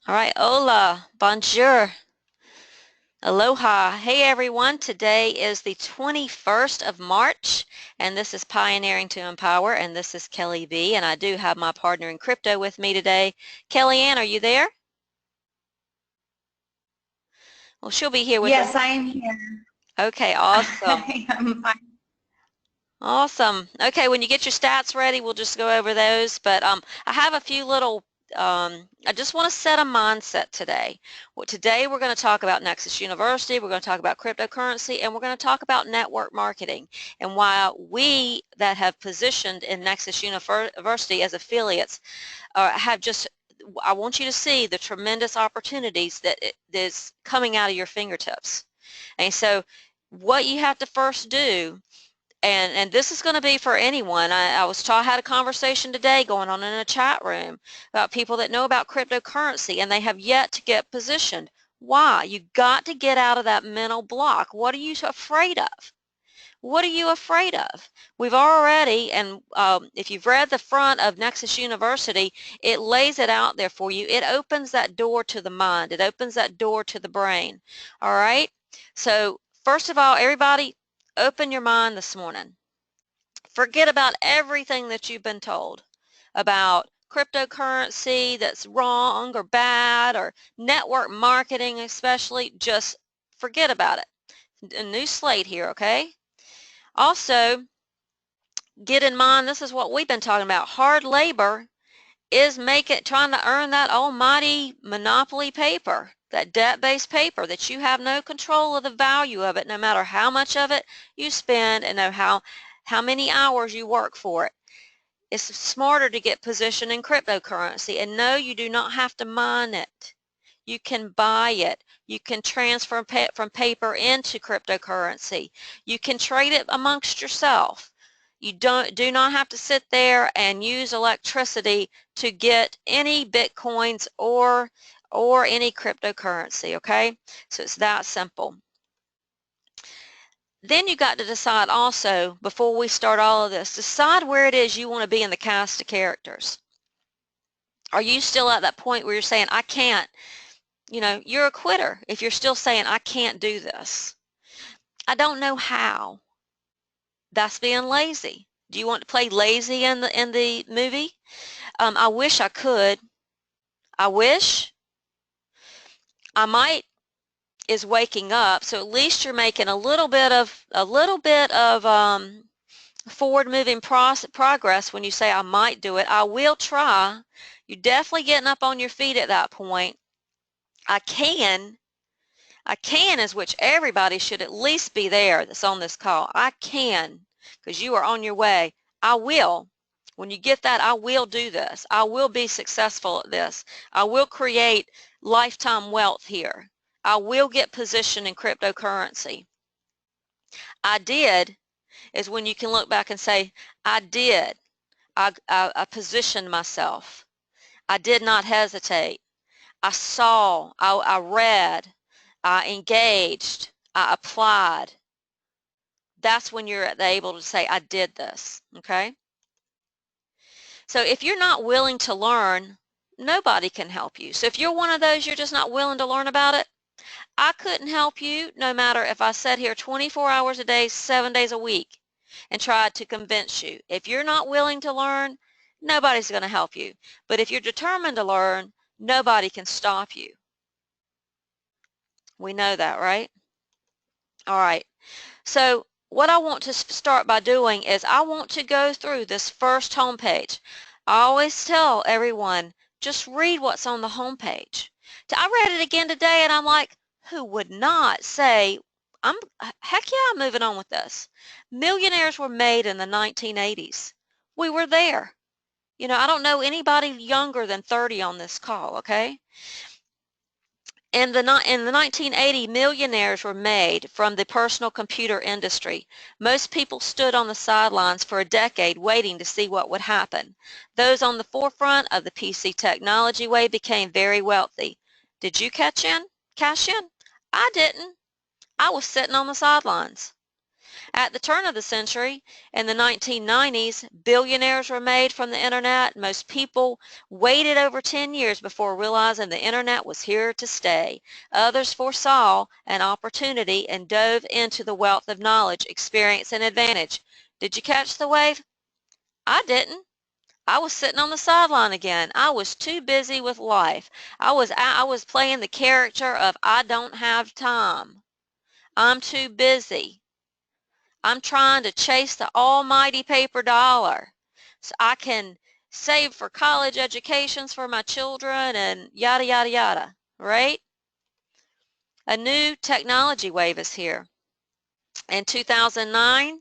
All right, hola, bonjour, aloha. Hey everyone, today is the 21st of March, and this is Pioneering to Empower, and this is Kelly B, and I do have my partner in crypto with me today. Kellyanne, are you there? Well, she'll be here with us. Yes, I am here. Okay, awesome. I am fine. Awesome. Okay, when you get your stats ready, we'll just go over those. But I have a few little, I just want to set a mindset today. Well, today we're going to talk about Nexus University, we're going to talk about cryptocurrency, and we're going to talk about network marketing and why we that have positioned in Nexus University as affiliates have just, I want you to see the tremendous opportunities that is coming out of your fingertips. And so what you have to first do, and this is going to be for anyone. I had a conversation today going on in a chat room about people that know about cryptocurrency and they have yet to get positioned. Why? You got to get out of that mental block. What are you afraid of? What are you afraid of? We've already, and if you've read the front of Nexus University, it lays it out there for you. It opens that door to the mind. It opens that door to the brain. All right? So first of all, everybody, open your mind this morning. Forget about everything that you've been told about cryptocurrency that's wrong or bad, or network marketing especially. Just forget about it. A new slate here, okay? Also, get in mind, this is what we've been talking about. Hard labor is trying to earn that almighty monopoly paper, that debt-based paper that you have no control of the value of it, no matter how much of it you spend and how many hours you work for it. It's smarter to get positioned in cryptocurrency. And no, you do not have to mine it. You can buy it. You can transfer from paper into cryptocurrency. You can trade it amongst yourself. You do not have to sit there and use electricity to get any Bitcoins or any cryptocurrency, okay? So it's that simple. Then you got to decide also, before we start all of this, decide where it is you want to be in the cast of characters. Are you still at that point where you're saying, I can't, you're a quitter if you're still saying, I can't do this. I don't know how. That's being lazy. Do you want to play lazy in the movie? I wish I could. I wish. I might is waking up, so at least you're making a little bit of forward-moving progress when you say, I might do it. I will try. You're definitely getting up on your feet at that point. I can is which everybody should at least be there that's on this call. I can, because you are on your way. I will. When you get that, I will do this. I will be successful at this. I will create lifetime wealth here. I will get positioned in cryptocurrency. I did is when you can look back and say, I did. I positioned myself. I did not hesitate. I saw, I read, I engaged, I applied. That's when you're able to say, I did this, okay? So if you're not willing to learn, nobody can help you. So if you're one of those, you're just not willing to learn about it, I couldn't help you no matter if I sat here 24 hours a day, 7 days a week and tried to convince you. If you're not willing to learn, nobody's going to help you. But if you're determined to learn, nobody can stop you. We know that, right? All right. So what I want to start by doing is I want to go through this first homepage. I always tell everyone, just read what's on the homepage. I read it again today and I'm like, who would not say, heck yeah, I'm moving on with this. Millionaires were made in the 1980s. We were there. I don't know anybody younger than 30 on this call, okay? In the 1980, millionaires were made from the personal computer industry. Most people stood on the sidelines for a decade waiting to see what would happen. Those on the forefront of the PC technology wave became very wealthy. Did you cash in? I didn't. I was sitting on the sidelines. At the turn of the century, in the 1990s, billionaires were made from the internet. Most people waited over 10 years before realizing the internet was here to stay. Others foresaw an opportunity and dove into the wealth of knowledge, experience, and advantage. Did you catch the wave? I didn't. I was sitting on the sideline again. I was too busy with life. I was playing the character of I don't have time. I'm too busy. I'm trying to chase the almighty paper dollar so I can save for college educations for my children and yada, yada, yada, right? A new technology wave is here. In 2009,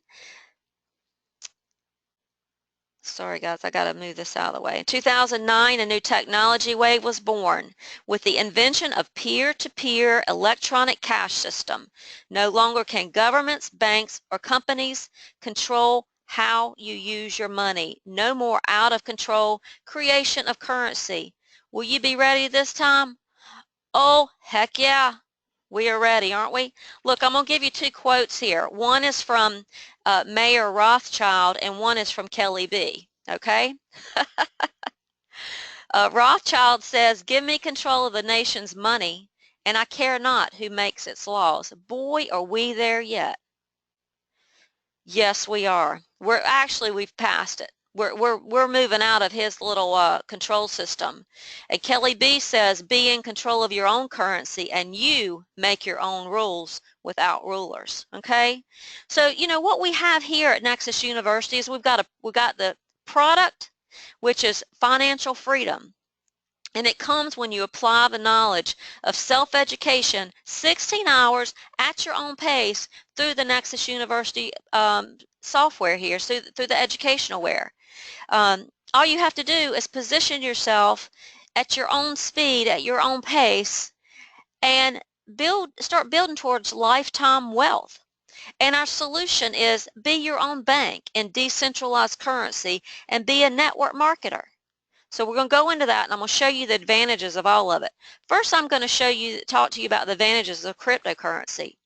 sorry guys, I got to move this out of the way. In 2009, a new technology wave was born with the invention of peer-to-peer electronic cash system. No longer can governments, banks, or companies control how you use your money. No more out-of-control creation of currency. Will you be ready this time? Oh, heck yeah. We are ready, aren't we? Look, I'm going to give you two quotes here. One is from Mayor Rothschild and one is from Kelly B. Okay? Rothschild says, "Give me control of the nation's money, and I care not who makes its laws." Boy, are we there yet. Yes, we are. We've passed it. We're moving out of his little control system. And Kelly B says, "Be in control of your own currency, and you make your own rules without rulers." Okay. So what we have here at Nexus University is we've got the product, which is financial freedom. And it comes when you apply the knowledge of self-education, 16 hours at your own pace through the Nexus University software here, through the educationalware. All you have to do is position yourself at your own speed, at your own pace, and start building towards lifetime wealth. And our solution is be your own bank in decentralized currency and be a network marketer. So we're going to go into that, and I'm going to show you the advantages of all of it. First, I'm going to talk to you about the advantages of cryptocurrency.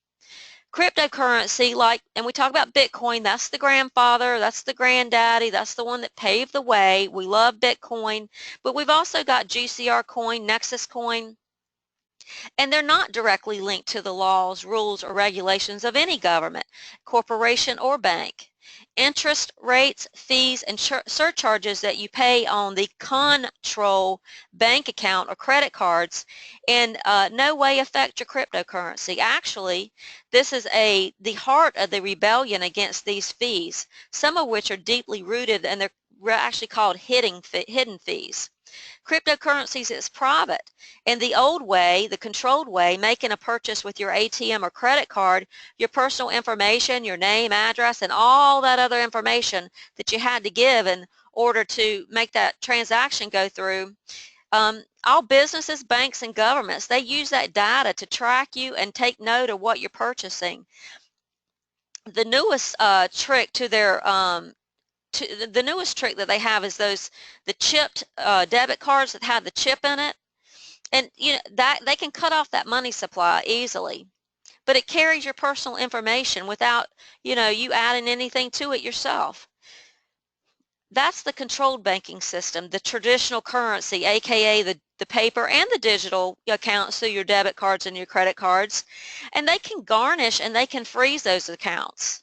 Cryptocurrency, and we talk about Bitcoin, that's the grandfather, that's the granddaddy, that's the one that paved the way. We love Bitcoin, but we've also got GCR coin, Nexus coin, and they're not directly linked to the laws, rules, or regulations of any government, corporation, or bank. Interest rates, fees, and surcharges that you pay on the control bank account or credit cards in no way affect your cryptocurrency. Actually, this is the heart of the rebellion against these fees, some of which are deeply rooted, and they're actually called hidden fees. Cryptocurrencies is private. In the old way, the controlled way, making a purchase with your ATM or credit card, your personal information, your name, address, and all that other information that you had to give in order to make that transaction go through, all businesses, banks, and governments, they use that data to track you and take note of what you're purchasing. The newest trick to their the newest trick that they have is the chipped debit cards that have the chip in it, and that they can cut off that money supply easily, but it carries your personal information without you adding anything to it yourself. That's the controlled banking system, the traditional currency, aka the paper and the digital accounts through your debit cards and your credit cards, and they can garnish and they can freeze those accounts.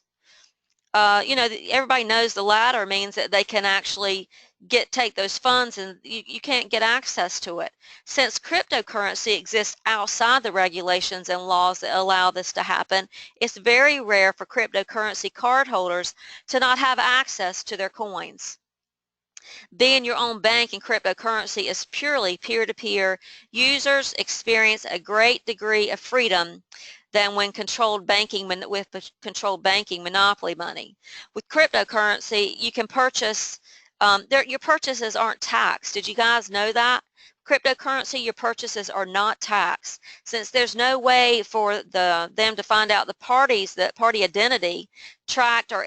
Everybody knows the latter means that they can actually take those funds and you can't get access to it. Since cryptocurrency exists outside the regulations and laws that allow this to happen, it's very rare for cryptocurrency cardholders to not have access to their coins. Being your own bank in cryptocurrency is purely peer-to-peer. Users experience a great degree of freedom than when controlled banking monopoly money. With cryptocurrency, you can purchase, your purchases aren't taxed. Did you guys know that? Cryptocurrency, your purchases are not taxed. Since there's no way for them to find out the party identity tracked or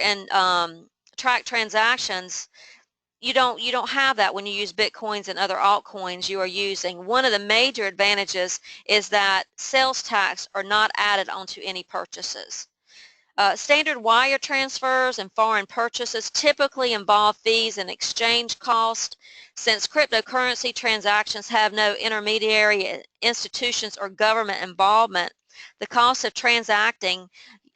track transactions, you don't have that when you use Bitcoins and other altcoins you are using. One of the major advantages is that sales tax are not added onto any purchases. Standard wire transfers and foreign purchases typically involve fees and exchange cost. Since cryptocurrency transactions have no intermediary institutions or government involvement, the cost of transacting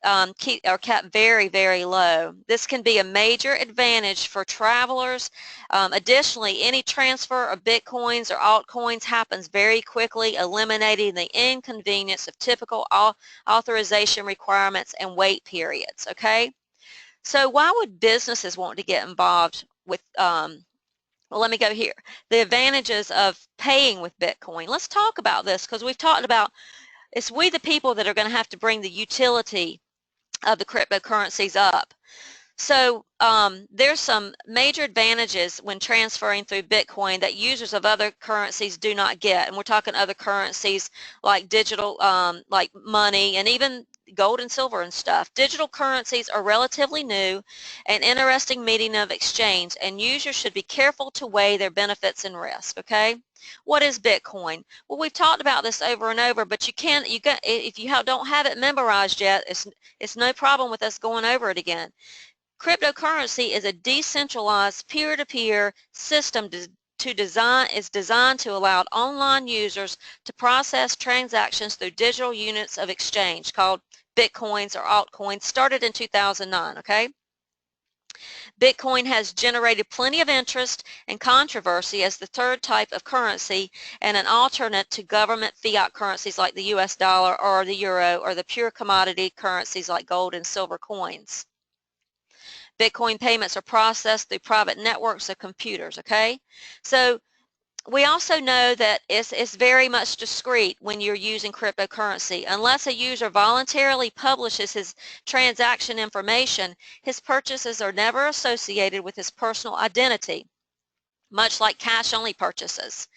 are kept very, very low. This can be a major advantage for travelers. Additionally, any transfer of bitcoins or altcoins happens very quickly, eliminating the inconvenience of typical authorization requirements and wait periods. Okay, so why would businesses want to get involved with well, let me go here. The advantages of paying with Bitcoin. Let's talk about this because we've talked about it's we the people that are going to have to bring the utility of the cryptocurrencies up. So there's some major advantages when transferring through Bitcoin that users of other currencies do not get. And we're talking other currencies like digital, like money and even gold and silver and stuff. Digital currencies are relatively new and interesting medium of exchange, and users should be careful to weigh their benefits and risk. Okay, what is Bitcoin? Well, we've talked about this over and over, but if you don't have it memorized yet, it's no problem with us going over it again. Cryptocurrency is a decentralized peer-to-peer system designed to allow online users to process transactions through digital units of exchange called bitcoins or altcoins, started in 2009. Okay, Bitcoin has generated plenty of interest and controversy as the third type of currency and an alternate to government fiat currencies like the US dollar or the euro or the pure commodity currencies like gold and silver coins. Bitcoin payments are processed through private networks of computers. Okay, so we also know that it's very much discreet when you're using cryptocurrency. Unless a user voluntarily publishes his transaction information, his purchases are never associated with his personal identity, much like cash-only purchases,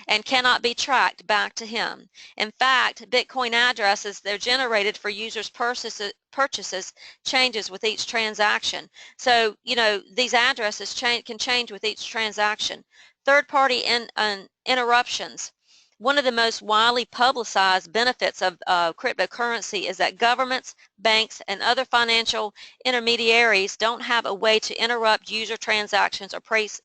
and cannot be tracked back to him. In fact, Bitcoin addresses, they're generated for users' purchases changes with each transaction. So, you know, these addresses can change with each transaction. Third-party interruptions. One of the most widely publicized benefits of cryptocurrency is that governments, banks, and other financial intermediaries don't have a way to interrupt user transactions or place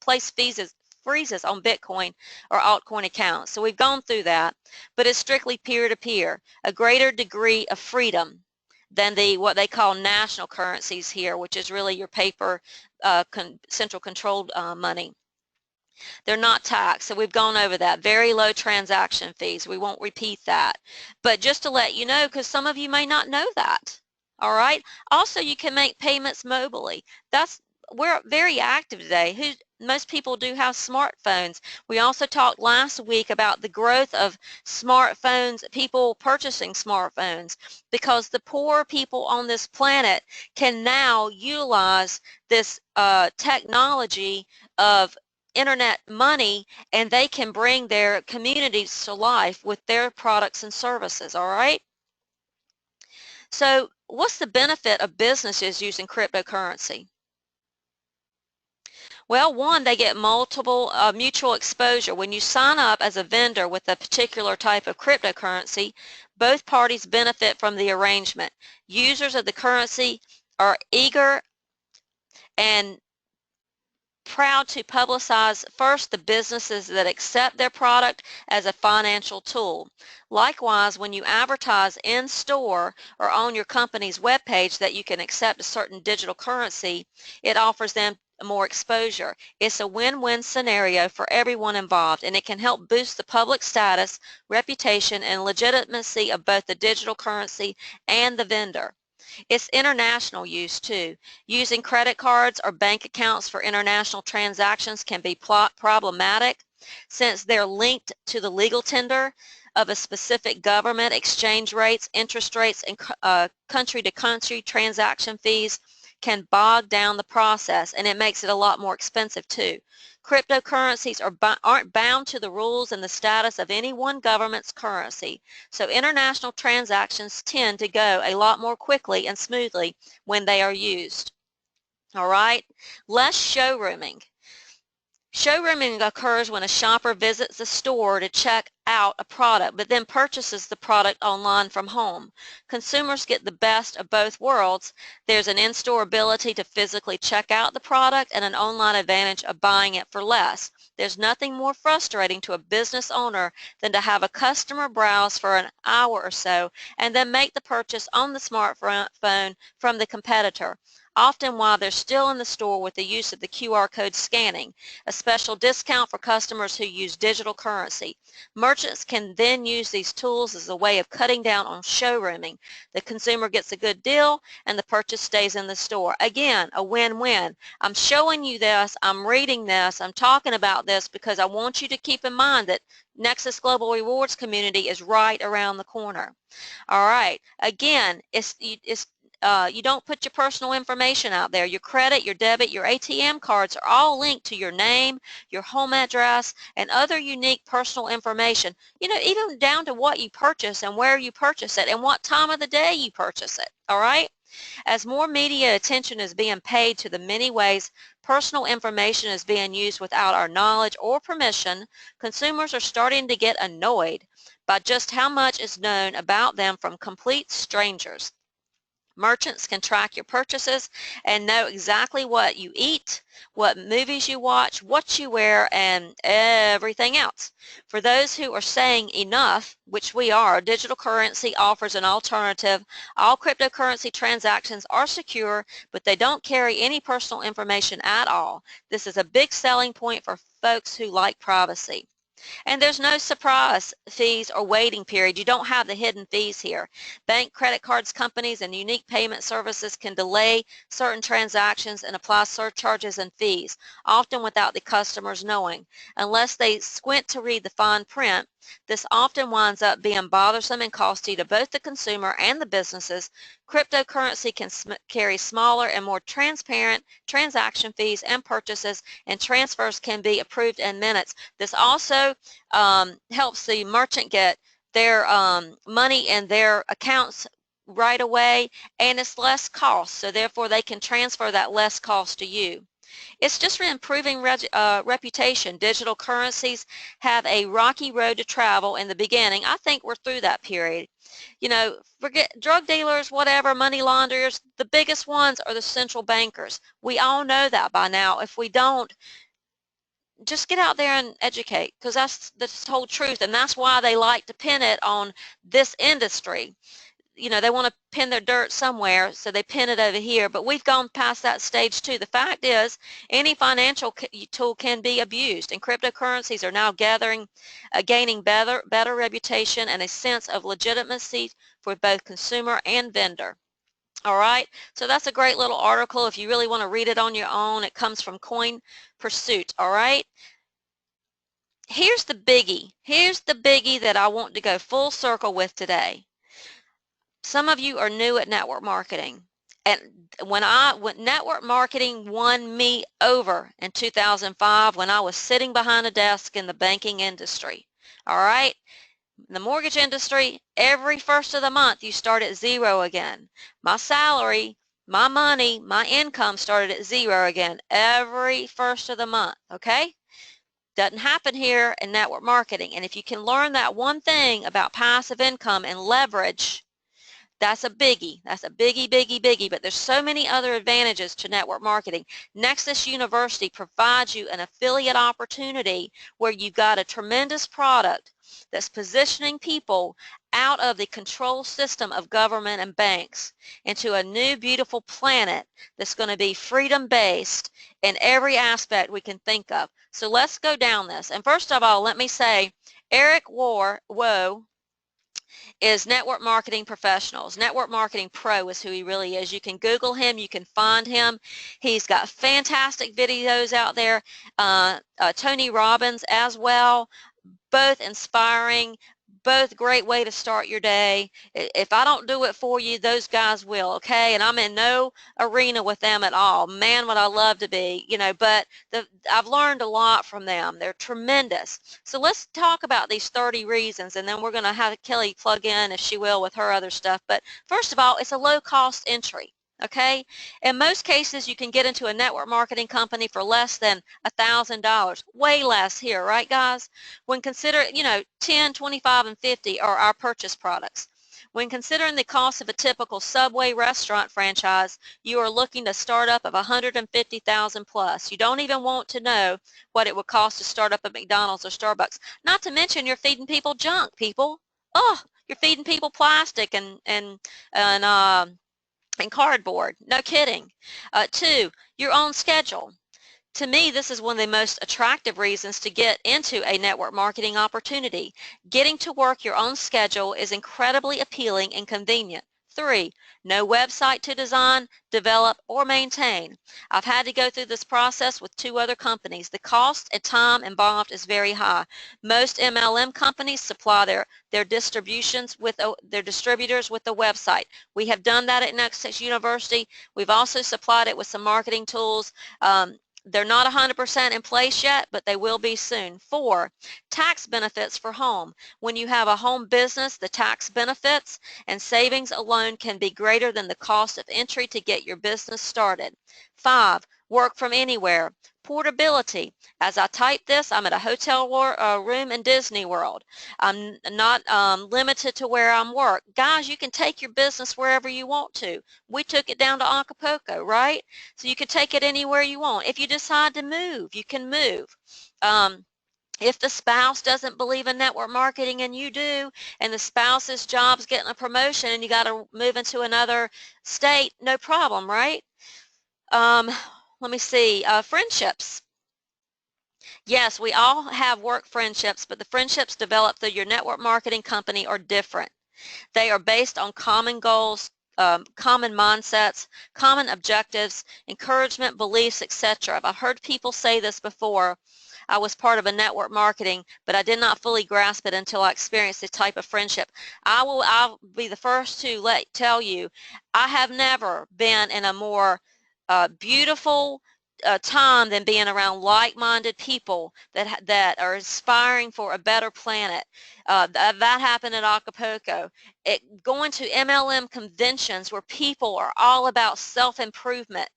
freezes on Bitcoin or altcoin accounts. So we've gone through that, but it's strictly peer-to-peer, a greater degree of freedom than what they call national currencies here, which is really your paper central controlled money. They're not taxed, so we've gone over that. Very low transaction fees. We won't repeat that. But just to let you know, because some of you may not know that. All right. Also, you can make payments mobilely. We're very active today. Most people do have smartphones. We also talked last week about the growth of smartphones, people purchasing smartphones, because the poor people on this planet can now utilize this technology of internet money, and they can bring their communities to life with their products and services. All right, so what's the benefit of businesses using cryptocurrency? Well, one, they get multiple mutual exposure. When you sign up as a vendor with a particular type of cryptocurrency, both parties benefit from the arrangement. Users of the currency are eager and proud to publicize first the businesses that accept their product as a financial tool. Likewise, when you advertise in store or on your company's webpage that you can accept a certain digital currency, it offers them more exposure. It's a win-win scenario for everyone involved, and it can help boost the public status, reputation, and legitimacy of both the digital currency and the vendor. It's international use too. Using credit cards or bank accounts for international transactions can be problematic since they're linked to the legal tender of a specific government. Exchange rates, interest rates, and country-to-country transaction fees can bog down the process, and it makes it a lot more expensive too. Cryptocurrencies aren't bound to the rules and the status of any one government's currency, so international transactions tend to go a lot more quickly and smoothly when they are used. All right, less showrooming. Showrooming occurs when a shopper visits a store to check out a product, but then purchases the product online from home. Consumers get the best of both worlds. There's an in-store ability to physically check out the product and an online advantage of buying it for less. There's nothing more frustrating to a business owner than to have a customer browse for an hour or so and then make the purchase on the smartphone from the competitor, often while they're still in the store with the use of the QR code scanning, a special discount for customers who use digital currency. Merchants can then use these tools as a way of cutting down on showrooming. The consumer gets a good deal and the purchase stays in the store. Again, a win-win. I'm showing you this, I'm reading this, I'm talking about this because I want you to keep in mind that Nexus Global Rewards community is right around the corner. All right. Again, you don't put your personal information out there. Your credit, your debit, your ATM cards are all linked to your name, your home address, and other unique personal information. You know, even down to what you purchase and where you purchase it and what time of the day you purchase it. All right? As more media attention is being paid to the many ways personal information is being used without our knowledge or permission, consumers are starting to get annoyed by just how much is known about them from complete strangers. Merchants can track your purchases and know exactly what you eat, what movies you watch, what you wear, and everything else. For those who are saying enough, which we are, digital currency offers an alternative. All cryptocurrency transactions are secure, but they don't carry any personal information at all. This is a big selling point for folks who like privacy. And there's no surprise fees or waiting period. You don't have the hidden fees here. Bank, credit cards, companies, and unique payment services can delay certain transactions and apply surcharges and fees, often without the customers knowing. Unless they squint to read the fine print, this often winds up being bothersome and costly to both the consumer and the businesses. Cryptocurrency can carry smaller and more transparent transaction fees and purchases, and transfers can be approved in minutes. This also helps the merchant get their money in their accounts right away, and it's less cost, so therefore they can transfer that less cost to you. It's just improving reputation. Digital currencies have a rocky road to travel in the beginning. I think we're through that period. You know, forget drug dealers, whatever, money launderers, the biggest ones are the central bankers. We all know that by now. If we don't, just get out there and educate, because that's the whole truth, and that's why they like to pin it on this industry. You know, they want to pin their dirt somewhere, so they pin it over here, but we've gone past that stage too. The fact is, any financial tool can be abused, and cryptocurrencies are now gaining better reputation and a sense of legitimacy for both consumer and vendor. All right, so that's a great little article. If you really want to read it on your own, it comes from Coin Pursuit. All right, here's the biggie. Here's the biggie that I want to go full circle with today. Some of you are new at network marketing, and when network marketing won me over in 2005 when I was sitting behind a desk in the banking industry. All right, in the mortgage industry, every first of the month you start at zero again. My salary, my money, my income started at zero again every first of the month. Okay, doesn't happen here in network marketing. And if you can learn that one thing about passive income and leverage, that's a biggie. That's a biggie, biggie, biggie. But there's so many other advantages to network marketing. Nexus University provides you an affiliate opportunity where you've got a tremendous product that's positioning people out of the control system of government and banks into a new beautiful planet that's going to be freedom-based in every aspect we can think of. So let's go down this. And first of all, let me say, Eric Woe is Network Marketing Professionals. Network Marketing Pro is who he really is. You can Google him. You can find him. He's got fantastic videos out there. Tony Robbins as well. Both inspiring, both great way to start your day. If I don't do it for you, those guys will, okay? And I'm in no arena with them at all. Man, would I love to be, you know, but I've learned a lot from them. They're tremendous. So let's talk about these 30 reasons, and then we're going to have Kelly plug in, if she will, with her other stuff. But first of all, it's a low-cost entry. Okay? In most cases, you can get into a network marketing company for less than $1,000. Way less here, right, guys? When consider, 10, 25, and 50 are our purchase products. When considering the cost of a typical Subway restaurant franchise, you are looking to start up of 150,000 plus. You don't even want to know what it would cost to start up a McDonald's or Starbucks. Not to mention you're feeding people junk, people. Oh, you're feeding people plastic and cardboard. No kidding. Two, your own schedule. To me, this is one of the most attractive reasons to get into a network marketing opportunity. Getting to work your own schedule is incredibly appealing and convenient. Three, no website to design, develop, or maintain. I've had to go through this process with 2 other companies. The cost and time involved is very high. Most MLM companies supply their distributions with their distributors with the website. We have done that at Nexus University. We've also supplied it with some marketing tools. They're not 100% in place yet, but they will be soon. 4, tax benefits for home. When you have a home business, the tax benefits and savings alone can be greater than the cost of entry to get your business started. 5, work from anywhere. Portability. As I type this, I'm at a hotel room in Disney World. I'm not limited to where I'm work. Guys, you can take your business wherever you want to. We took it down to Acapulco, right? So you can take it anywhere you want. If you decide to move, you can move. If the spouse doesn't believe in network marketing and you do, and the spouse's job's getting a promotion and you got to move into another state, no problem, right? Um, Let me see. Friendships. Yes, we all have work friendships, but the friendships developed through your network marketing company are different. They are based on common goals, common mindsets, common objectives, encouragement, beliefs, etc. I've heard people say this before. I was part of a network marketing, but I did not fully grasp it until I experienced this type of friendship. I'll be the first to tell you, I have never been in a more beautiful time than being around like-minded people that are aspiring for a better planet. That happened at Acapulco. Going to MLM conventions where people are all about self-improvement,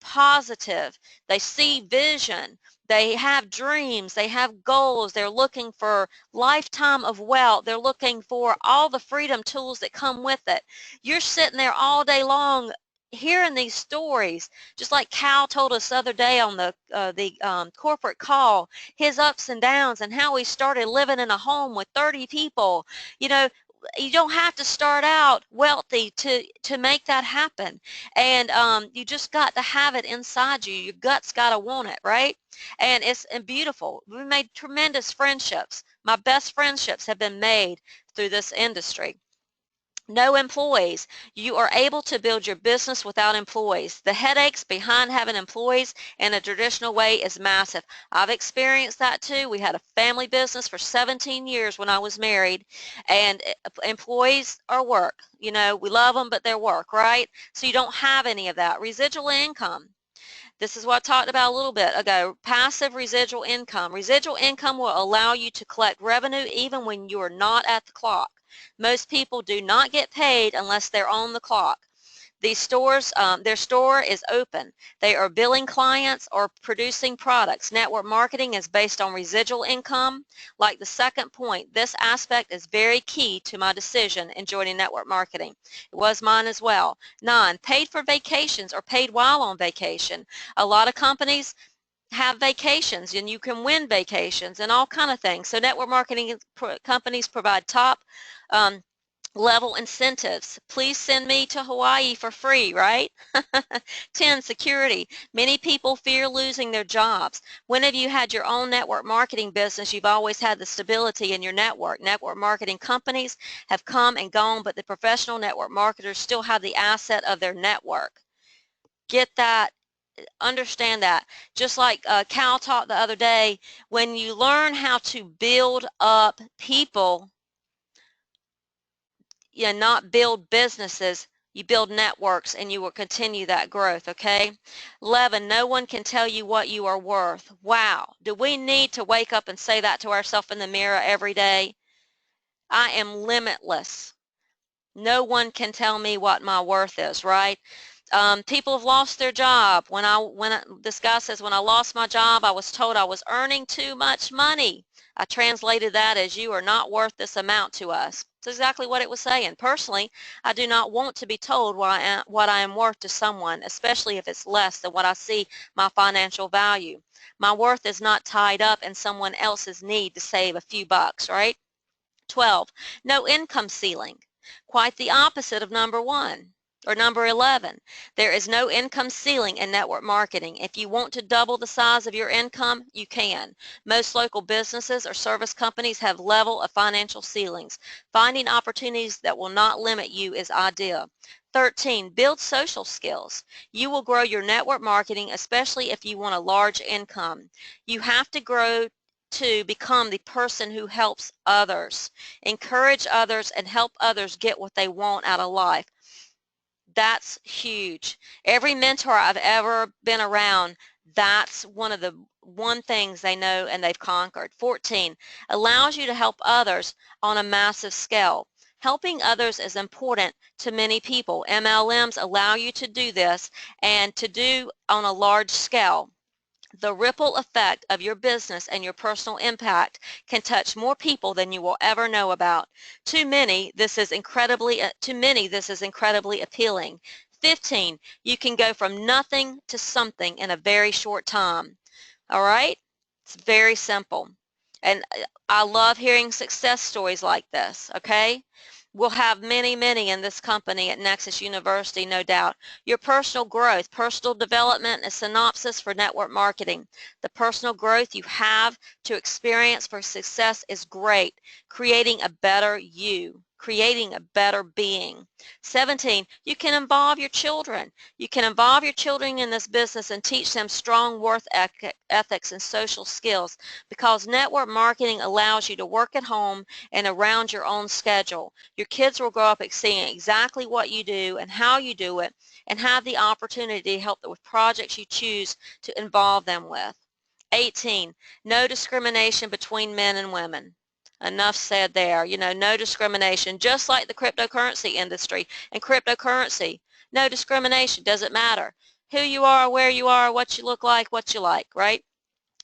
positive, they see vision, they have dreams, they have goals, they're looking for lifetime of wealth, they're looking for all the freedom tools that come with it. You're sitting there all day long hearing these stories, just like Cal told us the other day on the corporate call, his ups and downs and how he started living in a home with 30 people. You know, you don't have to start out wealthy to make that happen, and you just got to have it inside you. Your guts got to want it, right? And it's beautiful. We made tremendous friendships. My best friendships have been made through this industry. No employees. You are able to build your business without employees. The headaches behind having employees in a traditional way is massive. I've experienced that too. We had a family business for 17 years when I was married, and employees are work. You know, we love them, but they're work, right? So you don't have any of that. Residual income. This is what I talked about a little bit ago. Passive residual income. Residual income will allow you to collect revenue even when you are not at the clock. Most people do not get paid unless they're on the clock. These stores, their store is open. They are billing clients or producing products. Network marketing is based on residual income. Like the second point, this aspect is very key to my decision in joining network marketing. It was mine as well. 9, paid for vacations or paid while on vacation. A lot of companies have vacations and you can win vacations and all kind of things. So network marketing companies provide top level incentives. Please send me to Hawaii for free, right? 10, security. Many people fear losing their jobs. When have you had your own network marketing business? You've always had the stability in your network. Network marketing companies have come and gone, but the professional network marketers still have the asset of their network. Get that. Understand that. Just like Cal taught the other day, when you learn how to build up people, not build businesses, you build networks and you will continue that growth, okay? 11, no one can tell you what you are worth. Wow. Do we need to wake up and say that to ourselves in the mirror every day? I am limitless. No one can tell me what my worth is, right? People have lost their job. This guy says, when I lost my job, I was told I was earning too much money. I translated that as, you are not worth this amount to us. That's exactly what it was saying. Personally, I do not want to be told what I am worth to someone, especially if it's less than what I see my financial value. My worth is not tied up in someone else's need to save a few bucks, right? 12, no income ceiling. Quite the opposite of number 1 or number 11. There is no income ceiling in network marketing. If you want to double the size of your income, you can. Most local businesses or service companies have level of financial ceilings. Finding opportunities that will not limit you is ideal. 13, build social skills. You will grow your network marketing, especially if you want a large income. You have to grow to become the person who helps others. Encourage others and help others get what they want out of life. That's huge. Every mentor I've ever been around, that's one things they know and they've conquered. 14, allows you to help others on a massive scale. Helping others is important to many people. MLMs allow you to do this and to do on a large scale. The ripple effect of your business and your personal impact can touch more people than you will ever know about. To many, this is incredibly appealing. 15, you can go from nothing to something in a very short time. All right? It's very simple. And I love hearing success stories like this, okay? We'll have many, many in this company at Nexus University, no doubt. Your personal growth, personal development, a synopsis for network marketing. The personal growth you have to experience for success is great. Creating a better you, creating a better being. 17, you can involve your children. You can involve your children in this business and teach them strong work ethics and social skills, because network marketing allows you to work at home and around your own schedule. Your kids will grow up seeing exactly what you do and how you do it, and have the opportunity to help them with projects you choose to involve them with. 18, no discrimination between men and women. Enough said there. No discrimination, just like the cryptocurrency industry and cryptocurrency. No discrimination, doesn't matter who you are, where you are, what you look like, what you like, right?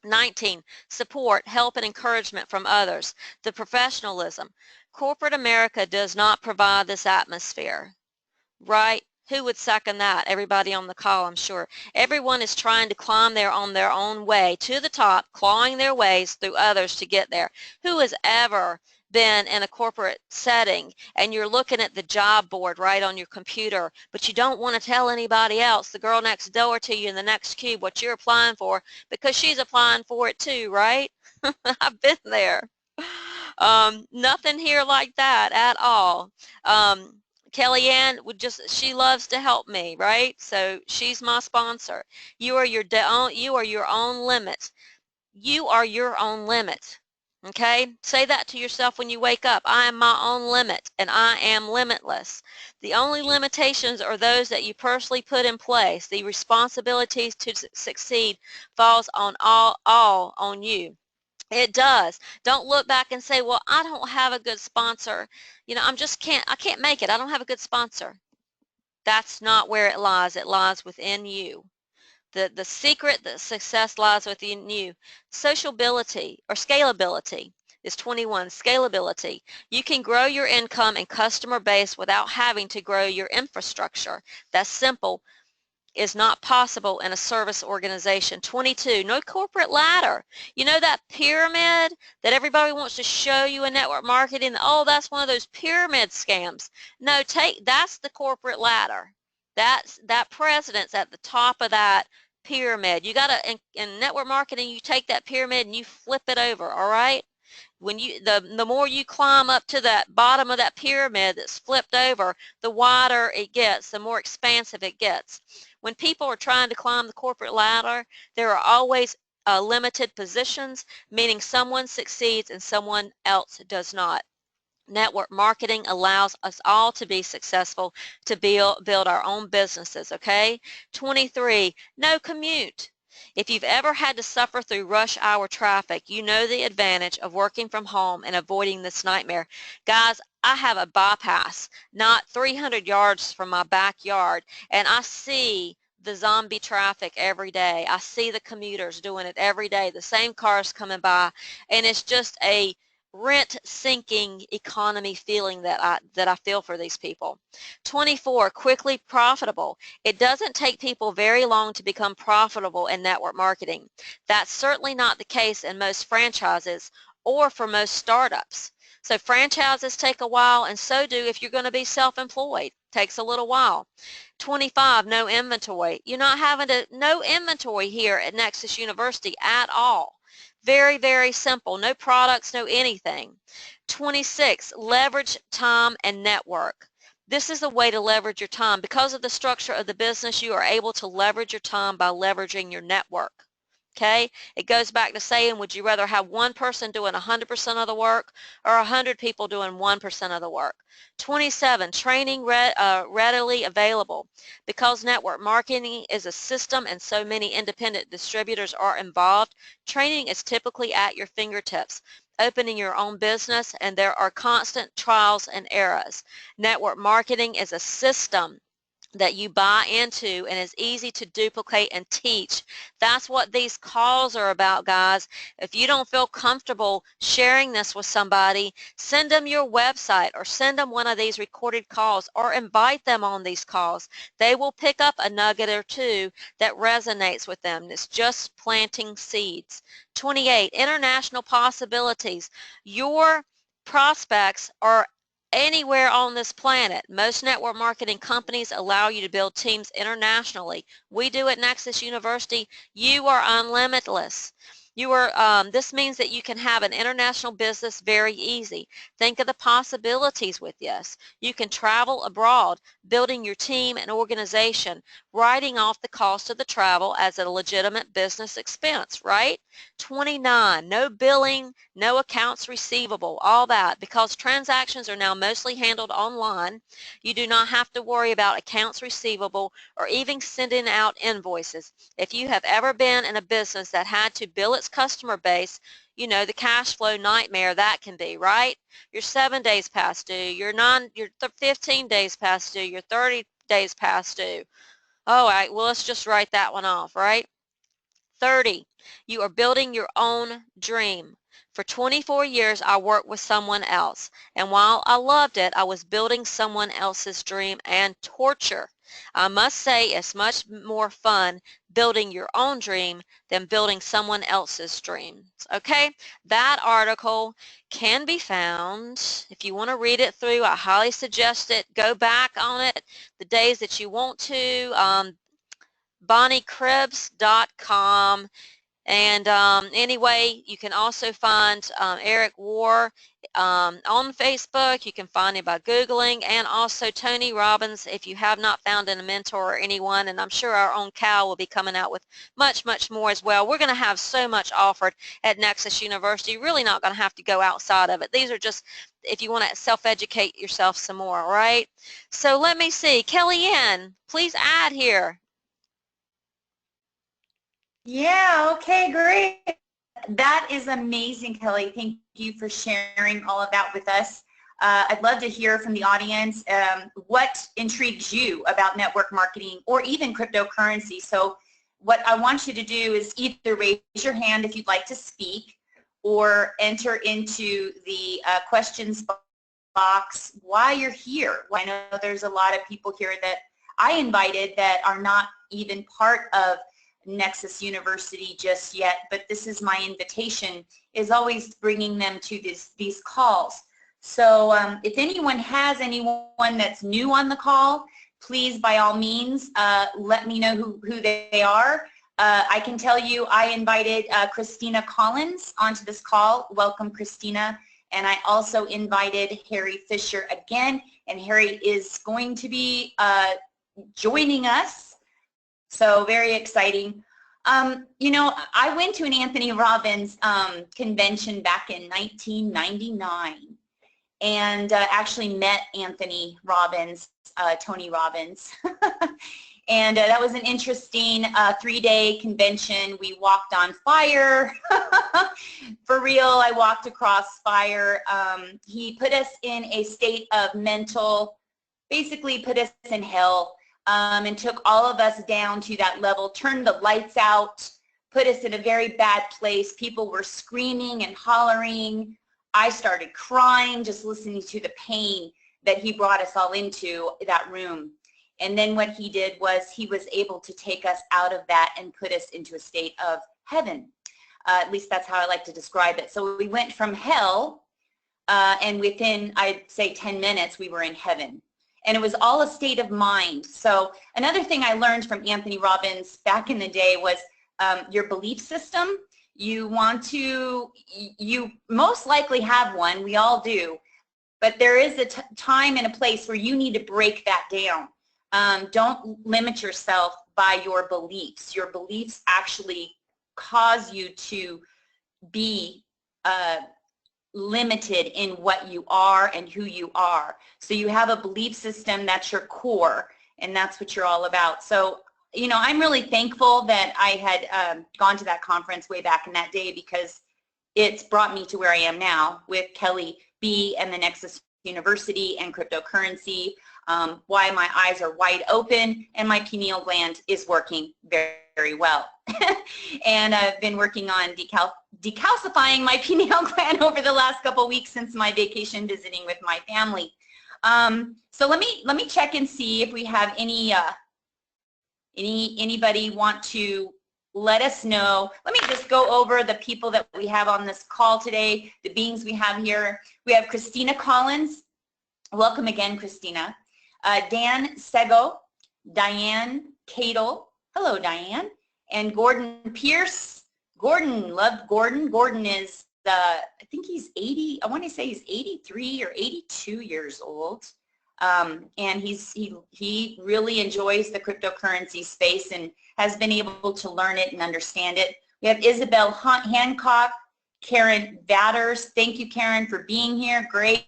19, support, help, and encouragement from others. The professionalism. Corporate America does not provide this atmosphere, right? Who would second that? Everybody on the call, I'm sure. Everyone is trying to climb there on their own way to the top, clawing their ways through others to get there. Who has ever been in a corporate setting and you're looking at the job board right on your computer, but you don't want to tell anybody else, the girl next door to you in the next cube, what you're applying for, because she's applying for it too, right? I've been there. Nothing here like that at all. Kellyanne she loves to help me, right? So she's my sponsor. You are your own limit. You are your own limit. Okay? Say that to yourself when you wake up. I am my own limit, and I am limitless. The only limitations are those that you personally put in place. The responsibilities to succeed falls on all on you. It does. Don't look back and say, well, I don't have a good sponsor. I can't make it. I don't have a good sponsor. That's not where it lies. It lies within you. The secret that success lies within you. Sociability or scalability is 21. Scalability. You can grow your income and customer base without having to grow your infrastructure. That's simple. Is not possible in a service organization. 22, no corporate ladder. You know that pyramid that everybody wants to show you in network marketing? Oh, that's one of those pyramid scams. No, that's the corporate ladder. That president's at the top of that pyramid. You got to, in network marketing, you take that pyramid and you flip it over, all right? When the more you climb up to that bottom of that pyramid that's flipped over, the wider it gets, the more expansive it gets. When people are trying to climb the corporate ladder, there are always limited positions, meaning someone succeeds and someone else does not. Network marketing allows us all to be successful, to build our own businesses, okay? 23, no commute. If you've ever had to suffer through rush hour traffic, you know the advantage of working from home and avoiding this nightmare. Guys, I have a bypass not 300 yards from my backyard, and I see the zombie traffic every day. I see the commuters doing it every day, the same cars coming by, and it's just a rent-sinking economy feeling that I feel for these people. 24, quickly profitable. It doesn't take people very long to become profitable in network marketing. That's certainly not the case in most franchises or for most startups. So franchises take a while, and so do if you're going to be self-employed. Takes a little while. 25, no inventory. You're not having no inventory here at Nexus University at all. Very, very simple. No products, no anything. 26, leverage time and network. This is the way to leverage your time. Because of the structure of the business, you are able to leverage your time by leveraging your network. Okay, it goes back to saying, would you rather have one person doing 100% of the work or 100 people doing 1% of the work? 27, training readily available. Because network marketing is a system and so many independent distributors are involved, training is typically at your fingertips. Opening your own business, and there are constant trials and errors. Network marketing is a system that you buy into and is easy to duplicate and teach. That's what these calls are about, guys. If you don't feel comfortable sharing this with somebody, send them your website or send them one of these recorded calls or invite them on these calls. They will pick up a nugget or two that resonates with them. It's just planting seeds. 28, international possibilities. Your prospects are anywhere on this planet. Most network marketing companies allow you to build teams internationally. We do at Nexus University. You are unlimitless. This means that you can have an international business very easy. Think of the possibilities with this. You can travel abroad, building your team and organization, writing off the cost of the travel as a legitimate business expense, right? 29, no billing, no accounts receivable, all that. Because transactions are now mostly handled online, you do not have to worry about accounts receivable or even sending out invoices. If you have ever been in a business that had to bill its customer base, you know the cash flow nightmare that can be, right? You're 7 days past due, you're 15 days past due, you're 30 days past due. All right, well, let's just write that one off, right? 30, you are building your own dream. For 24 years, I worked with someone else, and while I loved it, I was building someone else's dream and torture. I must say it's much more fun building your own dream than building someone else's dreams. Okay, that article can be found. If you want to read it through, I highly suggest it. Go back on it the days that you want to. BonnieCribs.com. And anyway, you can also find Eric War on Facebook. You can find him by Googling, and also Tony Robbins if you have not found a mentor or anyone, and I'm sure our own Cal will be coming out with much, much more as well. We're going to have so much offered at Nexus University. You're really not going to have to go outside of it. These are just if you want to self-educate yourself some more, all right? So let me see. Kellyanne, please add here. Yeah, okay, great. That is amazing, Kelly. Thank you for sharing all of that with us. I'd love to hear from the audience what intrigues you about network marketing or even cryptocurrency. So what I want you to do is either raise your hand if you'd like to speak or enter into the questions box why you're here. I know there's a lot of people here that I invited that are not even part of Nexus University just yet, but this is my invitation, is always bringing them to these calls. So if anyone has anyone that's new on the call, please by all means let me know who they are. I can tell you I invited Christina Collins onto this call. Welcome, Christina. And I also invited Harry Fisher again, and Harry is going to be joining us. So very exciting. You know, I went to an Anthony Robbins convention back in 1999 and actually met Anthony Robbins, Tony Robbins. And that was an interesting 3-day convention. We walked on fire. For real, I walked across fire. He put us in a state of mental, basically put us in hell, and took all of us down to that level, turned the lights out, put us in a very bad place. People were screaming and hollering. I started crying just listening to the pain that he brought us all into that room. And then what he did was he was able to take us out of that and put us into a state of heaven. At least that's how I like to describe it. So we went from hell, and within, I'd say, 10 minutes, we were in heaven. And it was all a state of mind. So another thing I learned from Anthony Robbins back in the day was your belief system. You most likely have one. We all do. But there is a time and a place where you need to break that down. Don't limit yourself by your beliefs. Your beliefs actually cause you to be limited in what you are and who you are. So you have a belief system that's your core, and that's what you're all about. So, you know, I'm really thankful that I had gone to that conference way back in that day, because it's brought me to where I am now with Kelly B and the Nexus University and cryptocurrency. Why my eyes are wide open and my pineal gland is working very, very well. And I've been working on decalcifying my pineal gland over the last couple weeks since my vacation visiting with my family. So let me check and see if we have anybody want to let us know. Let me just go over the people that we have on this call today, the beings we have here. We have Christina Collins. Welcome again, Christina. Dan Sego, Diane Cadle. Hello, Diane. And Gordon Pierce. Gordon, love Gordon. Gordon is, I think he's 80, I want to say he's 83 or 82 years old. And he really enjoys the cryptocurrency space and has been able to learn it and understand it. We have Isabel Hancock, Karen Vatters. Thank you, Karen, for being here. Great.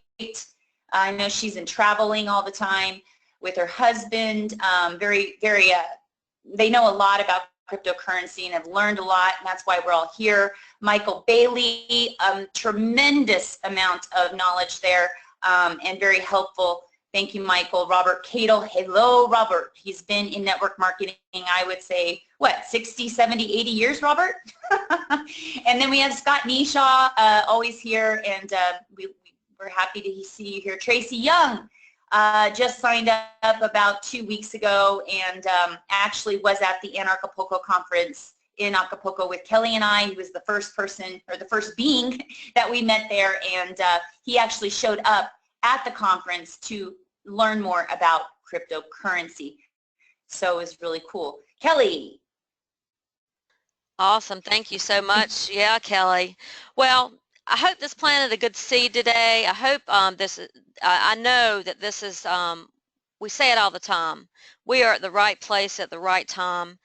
I know she's in traveling all the time with her husband. They know a lot about cryptocurrency and have learned a lot, and that's why we're all here. Michael Bailey, tremendous amount of knowledge there, and very helpful. Thank you, Michael. Robert Cadle. Hello, Robert. He's been in network marketing, I would say, what, 60, 70, 80 years, Robert? And then we have Scott Nishaw, always here, and we're happy to see you here. Tracy Young just signed up about 2 weeks ago, and actually was at the Acapulco conference in Acapulco with Kelly and I. He was the first person, or the first being that we met there, and he actually showed up at the conference to learn more about cryptocurrency. So it was really cool. Kelly. Awesome. Thank you so much. Yeah, Kelly. Well, I hope this planted a good seed today. I hope I know that this is, we say it all the time. We are at the right place at the right time.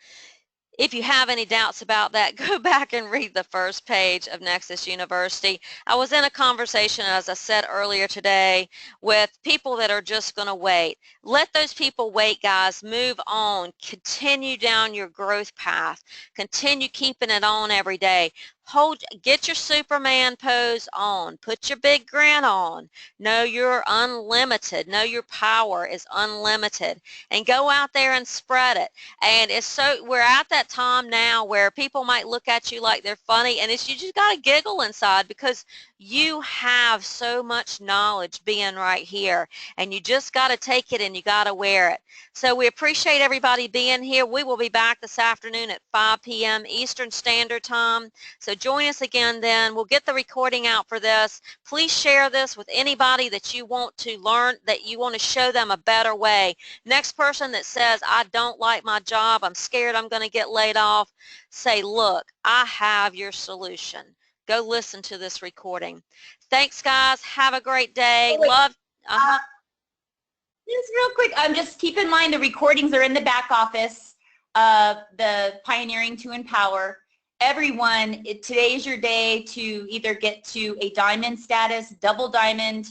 If you have any doubts about that, go back and read the first page of Nexus University. I was in a conversation, as I said earlier today, with people that are just going to wait. Let those people wait, guys. Move on. Continue down your growth path. Continue keeping it on every day. Get your Superman pose on. Put your big grin on. Know you're unlimited. Know your power is unlimited. And go out there and spread it. And we're at that time now where people might look at you like they're funny, and you just got to giggle inside, because you have so much knowledge being right here, and you just got to take it and you got to wear it. So we appreciate everybody being here. We will be back this afternoon at 5 p.m. Eastern Standard Time. So join us again then. We'll get the recording out for this. Please share this with anybody that you want to learn, that you want to show them a better way. Next person that says, I don't like my job, I'm scared I'm going to get laid off, say, look, I have your solution. Go listen to this recording. Thanks, guys. Have a great day. Oh, wait. Love. Just real quick, just keep in mind the recordings are in the back office of the Pioneering to Empower. Everyone, today is your day to either get to a diamond status, double diamond,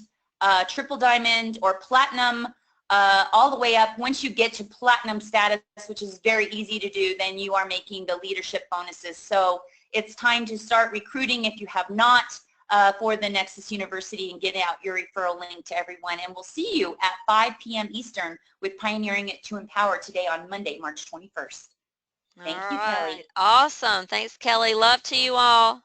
triple diamond, or platinum. all the way up. Once you get to platinum status, which is very easy to do, then you are making the leadership bonuses. So it's time to start recruiting if you have not for the Nexus University, and get out your referral link to everyone. And we'll see you at 5 p.m. Eastern with Pioneering It to Empower today on Monday, March 21st. All Thank you, Kelly. right. Awesome. Thanks, Kelly. Love to you all.